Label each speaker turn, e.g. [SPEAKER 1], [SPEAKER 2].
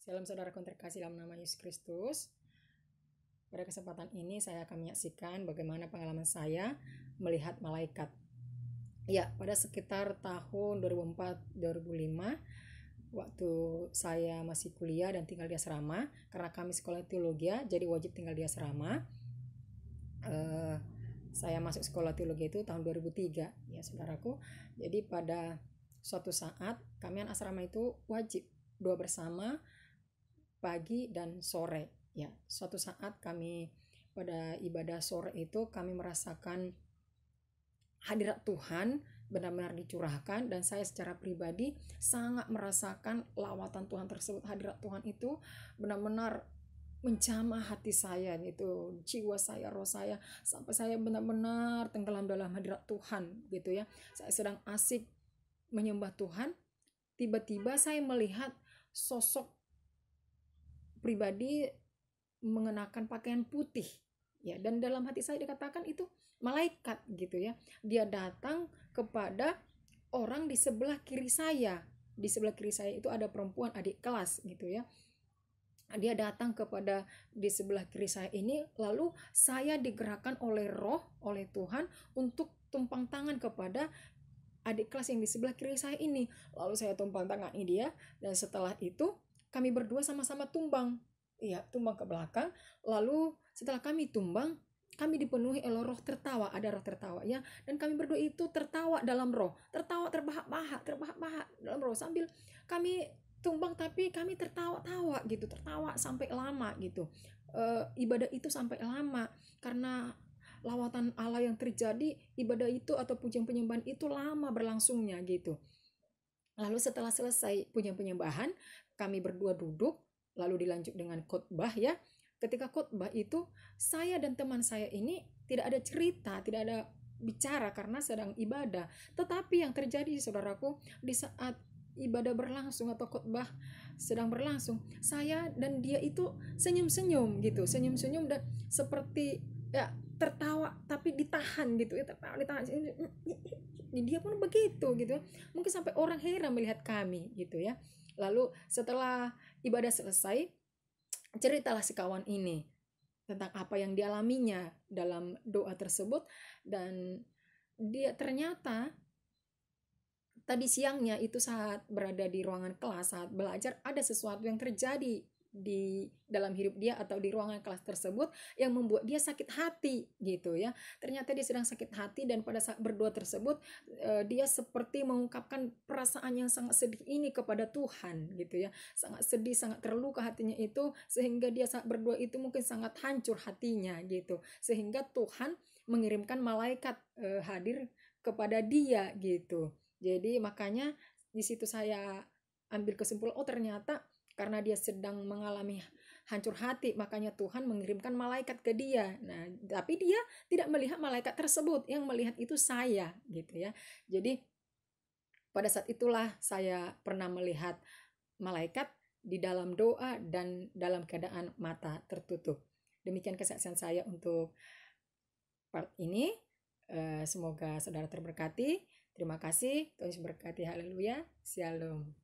[SPEAKER 1] Salam saudaraku terkasih dalam nama Yesus Kristus. Pada kesempatan ini saya akan menyaksikan bagaimana pengalaman saya melihat malaikat. Ya, pada sekitar tahun 2004-2005, waktu saya masih kuliah dan tinggal di asrama, karena kami sekolah teologi, jadi wajib tinggal di asrama. Saya masuk sekolah teologi itu tahun 2003, ya saudaraku. Jadi pada suatu saat kami asrama itu wajib doa bersama pagi dan sore. Ya, suatu saat kami pada ibadah sore itu kami merasakan hadirat Tuhan benar-benar dicurahkan, dan saya secara pribadi sangat merasakan lawatan Tuhan tersebut. Hadirat Tuhan itu benar-benar menjamah hati saya, gitu, jiwa saya, roh saya, sampai saya benar-benar tenggelam dalam hadirat Tuhan, gitu ya. Saya sedang asik menyembah Tuhan, tiba-tiba saya melihat sosok pribadi mengenakan pakaian putih, ya, dan dalam hati saya dikatakan itu malaikat, gitu ya. Dia datang kepada orang di sebelah kiri saya. Di sebelah kiri saya itu ada perempuan adik kelas, gitu ya. Dia datang kepada di sebelah kiri saya ini, lalu saya digerakkan oleh roh, oleh Tuhan untuk tumpang tangan kepada adik kelas yang di sebelah kiri saya ini. Lalu saya tumpang tangani dia, dan setelah itu kami berdua sama-sama tumbang. Iya, tumbang ke belakang. Lalu setelah kami tumbang, kami dipenuhi oleh roh tertawa. Ada roh tertawa, ya. Dan kami berdua itu tertawa dalam roh. Tertawa terbahak-bahak dalam roh. Sambil kami tumbang, tapi kami tertawa-tawa gitu. Tertawa sampai lama gitu. Ibadah itu sampai lama. Karena lawatan Allah yang terjadi, ibadah itu atau pujian penyembahan itu lama berlangsungnya gitu. Lalu setelah selesai pujian penyembahan, kami berdua duduk, lalu dilanjut dengan khotbah, ya. Ketika khotbah itu, saya dan teman saya ini tidak ada cerita, tidak ada bicara karena sedang ibadah. Tetapi yang terjadi, saudaraku, di saat ibadah berlangsung atau khotbah sedang berlangsung, saya dan dia itu senyum-senyum gitu, senyum-senyum dan seperti ya tertawa tapi ditahan gitu ya, tertawa ditahan. Dia pun begitu gitu, mungkin sampai orang heran melihat kami gitu ya. Lalu setelah ibadah selesai, ceritalah si kawan ini tentang apa yang dialaminya dalam doa tersebut. Dan dia ternyata tadi siangnya itu saat berada di ruangan kelas, saat belajar, ada sesuatu yang terjadi di dalam hidup dia atau di ruangan kelas tersebut yang membuat dia sakit hati gitu ya. Ternyata dia sedang sakit hati, dan pada saat berdoa tersebut dia seperti mengungkapkan perasaan yang sangat sedih ini kepada Tuhan gitu ya. Sangat sedih, sangat terluka hatinya itu, sehingga dia saat berdoa itu mungkin sangat hancur hatinya gitu. Sehingga Tuhan mengirimkan malaikat hadir kepada dia gitu. Jadi makanya di situ saya ambil kesimpulan, oh ternyata karena dia sedang mengalami hancur hati, makanya Tuhan mengirimkan malaikat ke dia. Nah, tapi dia tidak melihat malaikat tersebut, yang melihat itu saya gitu ya. Jadi pada saat itulah saya pernah melihat malaikat di dalam doa dan dalam keadaan mata tertutup. Demikian kesaksian saya untuk part ini. Semoga saudara terberkati. Terima kasih. Tuhan Yesus berkati. Haleluya. Shalom.